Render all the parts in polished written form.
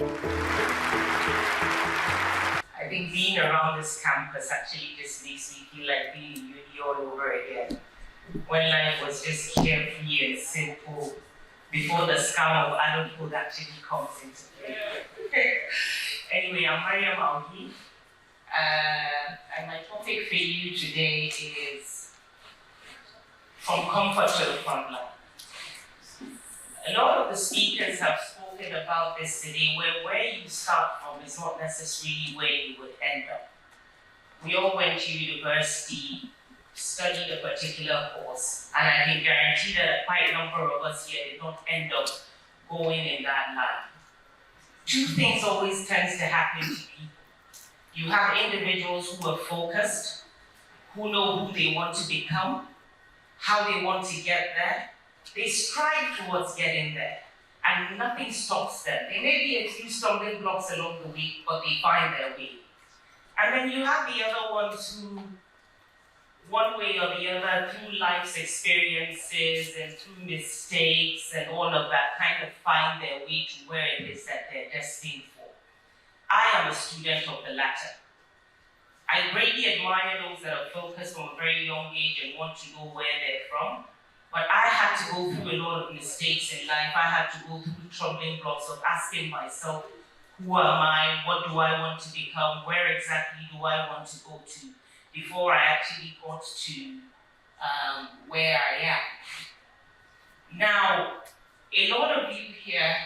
I think being around this campus actually just makes me feel like being in uni all over again. When life was just carefree and simple, before the scam of adulthood actually comes into play. Anyway, I'm Maryam Augie, and my topic for you today is From Comfort to the Frontline. A lot of the speakers have spoken about this today, where you start from is not necessarily where you would end up. We all went to university, studied a particular course, and I can guarantee that quite a number of us here did not end up going in that line. Two things always tends to happen to people. You have individuals who are focused, who know who they want to become, how they want to get there. They strive towards getting there, and nothing stops them. There may be a few stumbling blocks along the way, but they find their way. And then you have the other ones who, one way or the other, through life's experiences and through mistakes and all of that, kind of find their way to where it is that they're destined for. I am a student of the latter. I greatly admire those that are focused from a very young age and want to know where they're from. But I had to go through a lot of mistakes in life. I had to go through troubling blocks of asking myself, who am I? What do I want to become? Where exactly do I want to go to? Before I actually got to where I am. Now, a lot of you here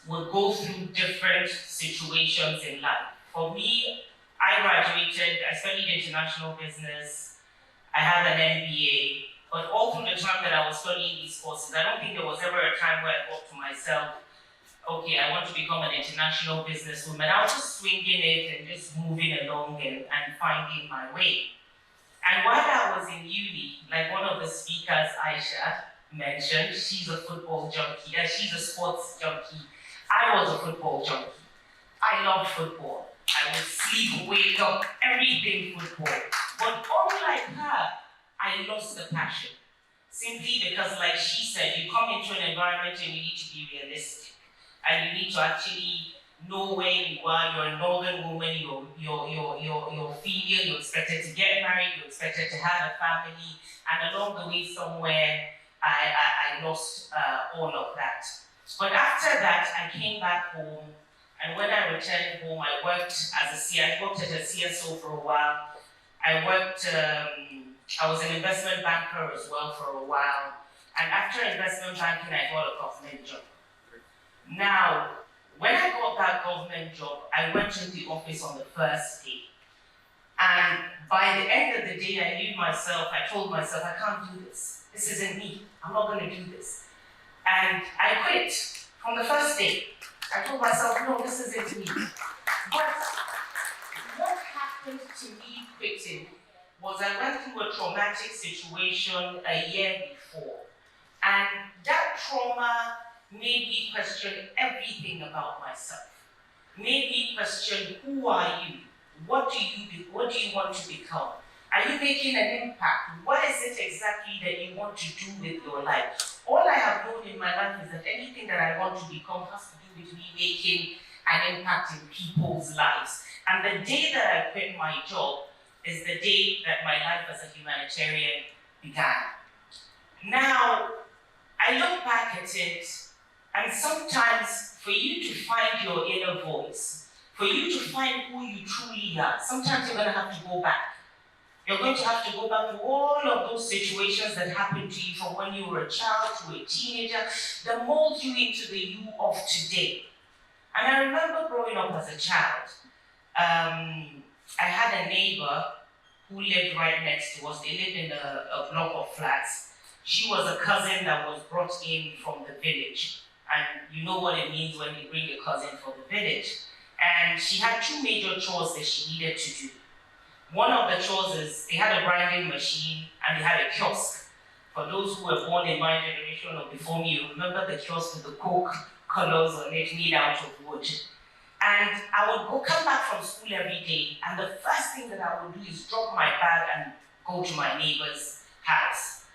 will go through different situations in life. For me, I graduated, I studied international business, I have an MBA, but all through the time that I was studying these courses, I don't think there was ever a time where I thought to myself, okay, I want to become an international businesswoman. I was just swinging it and just moving along and finding my way. And while I was in uni, like one of the speakers, Aisha, mentioned, she's a football junkie, she's a sports junkie. I was a football junkie. I loved football. I would sleep, wake up, everything football. But unlike her, I lost the passion. Simply because, like she said, you come into an environment and you need to be realistic. And you need to actually know where you are. You're a northern woman, you're female, you're expected to get married, you're expected to have a family, and along the way somewhere, I lost all of that. But after that, I came back home, and when I returned home, I worked at a CSO for a while. I was an investment banker as well for a while. And after investment banking, I got a government job. Now, when I got that government job, I went to the office on the first day. And by the end of the day, I told myself, I can't do this. This isn't me. I'm not going to do this. And I quit from the first day. I told myself, no, this isn't me. But what happened to me quitting was I went through a traumatic situation a year before. And that trauma made me question everything about myself. Made me question, who are you? What do you want to become? Are you making an impact? What is it exactly that you want to do with your life? All I have known in my life is that anything that I want to become has to do with me making an impact in people's lives. And the day that I quit my job is the day that my life as a humanitarian began. Now, I look back at it, and sometimes for you to find your inner voice, for you to find who you truly are, sometimes you're going to have to go back. You're going to have to go back to all of those situations that happened to you from when you were a child to a teenager that mold you into the you of today. And I remember growing up as a child, I had a neighbor who lived right next to us. They lived in a block of flats. She was a cousin that was brought in from the village. And you know what it means when you bring a cousin from the village. And she had two major chores that she needed to do. One of the chores is they had a grinding machine and they had a kiosk. For those who were born in my generation or before me, you remember the kiosk with the Coke colors on it made out of wood. And I would come back from school every day, and the first thing that I would do is drop my bag and go to my neighbor's house.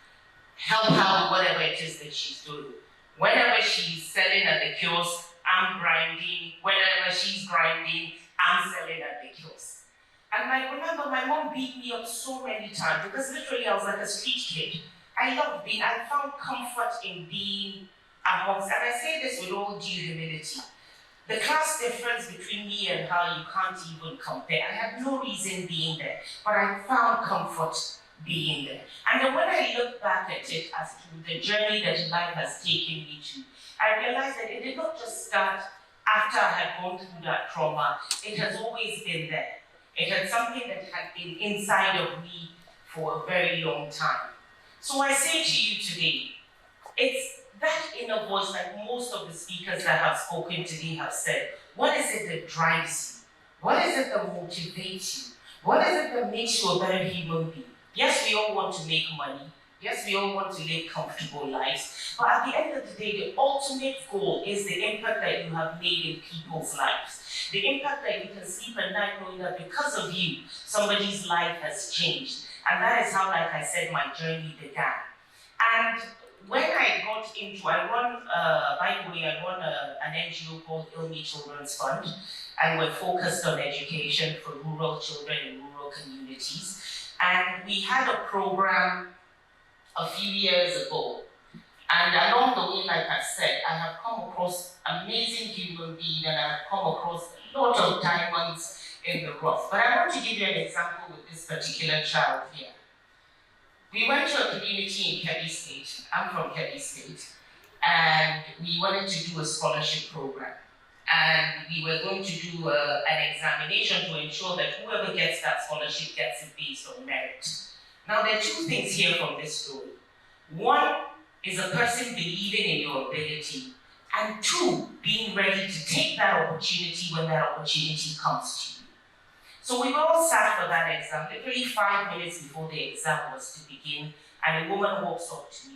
Help her with whatever it is that she's doing. Whenever she's selling at the kiosk, I'm grinding, whenever she's grinding, I'm selling at the kiosk. And I remember my mom beat me up so many times because literally I was like a street kid. I found comfort in being amongst, and I say this with all due humility. The class difference between me and her, you can't even compare. I had no reason being there, but I found comfort being there. And then when I look back at it as to the journey that life has taken me to, I realized that it did not just start after I had gone through that trauma. It has always been there. It had something that had been inside of me for a very long time. So I say to you today, it's that inner voice that most of the speakers that have spoken today have said. What is it that drives you? What is it that motivates you? What is it that makes you a better human being? Yes, we all want to make money. Yes, we all want to live comfortable lives. But at the end of the day, the ultimate goal is the impact that you have made in people's lives. The impact that you can sleep at night knowing that because of you, somebody's life has changed. And that is how, like I said, my journey began. And when I got into, I run an NGO called Ilmi Children's Fund, and we're focused on education for rural children in rural communities. And we had a program a few years ago. And along the way, like I said, I have come across amazing human beings and I have come across a lot of diamonds in the rough. But I want to give you an example with this particular child here. We went to a community in Kebbi State. I'm from Kebbi State. And we wanted to do a scholarship program. And we were going to do an examination to ensure that whoever gets that scholarship gets it based on merit. Now, there are two things here from this story. One is a person believing in your ability, and two, being ready to take that opportunity when that opportunity comes to you. So we were all sat for that exam, literally 5 minutes before the exam was to begin, and a woman walks up to me.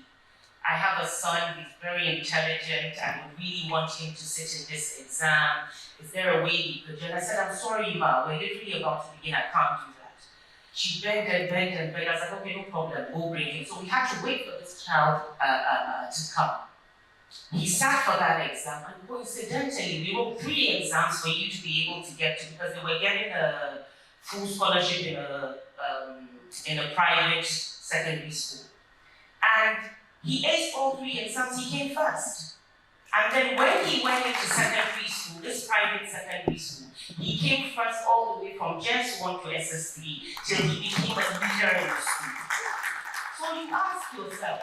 I have a son, he's very intelligent, and we really want him to sit in this exam. Is there a way he could do it? I said, I'm sorry, ma, we're literally about to begin, I can't do that. She begged and begged and begged. I was like, okay, no problem, go bring him. So we had to wait for this child to come. He sat for that exam, and coincidentally, we wrote 3 exams for you to be able to get to, because they were getting a full scholarship in a private secondary school. And he aced all 3 exams, he came first. And then when he went into secondary school, this private secondary school, he came first all the way from JS 1 to SS3 till he became a leader in the school. So you ask yourself,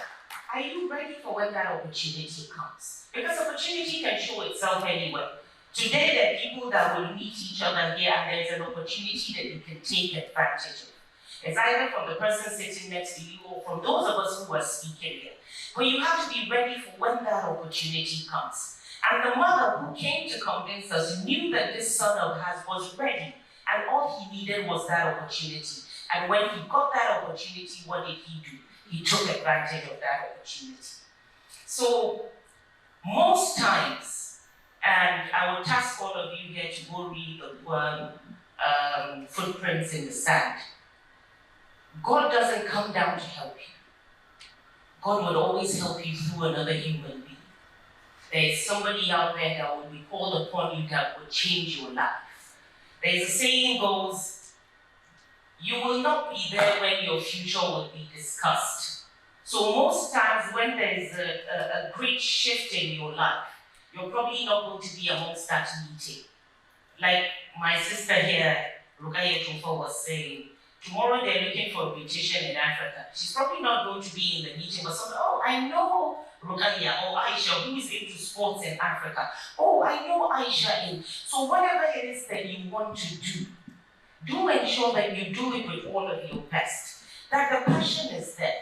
are you ready for when that opportunity comes? Because opportunity can show itself anywhere. Today there are people that will meet each other here and there's an opportunity that you can take advantage of. It's either from the person sitting next to you or from those of us who are speaking here. But you have to be ready for when that opportunity comes. And the mother who came to convince us knew that this son of hers was ready, and all he needed was that opportunity. And when he got that opportunity, what did he do? He took advantage of that opportunity. So, most times, and I would task all of you here to go read the Footprints in the Sand. God doesn't come down to help you. God will always help you through another human being. There is somebody out there that will be called upon you that will change your life. There's a saying goes, you will not be there when your future will be discussed. So most times when there is a great shift in your life, you're probably not going to be amongst that meeting. Like my sister here, Rugaya Tufa, was saying, tomorrow they're looking for a beautician in Africa. She's probably not going to be in the meeting, but someone, oh, I know Rugaya or Aisha, who is into sports in Africa. Oh, I know Aisha in. So whatever it is that you want to do ensure that you do it with all of your best. That the passion is there.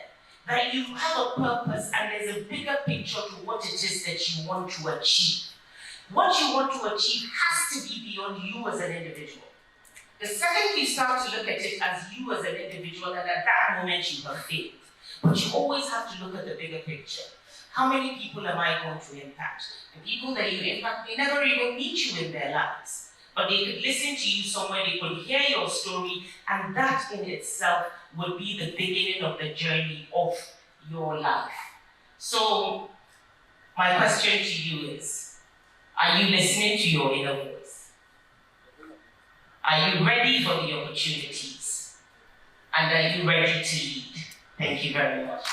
That you have a purpose and there's a bigger picture to what it is that you want to achieve. What you want to achieve has to be beyond you as an individual. The second you start to look at it as you as an individual, and at that moment you have failed. But you always have to look at the bigger picture. How many people am I going to impact? The people that you impact may never even meet you in their lives. But they could listen to you somewhere, they could hear your story, and that in itself would be the beginning of the journey of your life. So, my question to you is, Are you listening to your inner voice? Are you ready for the opportunities? And are you ready to lead? Thank you very much.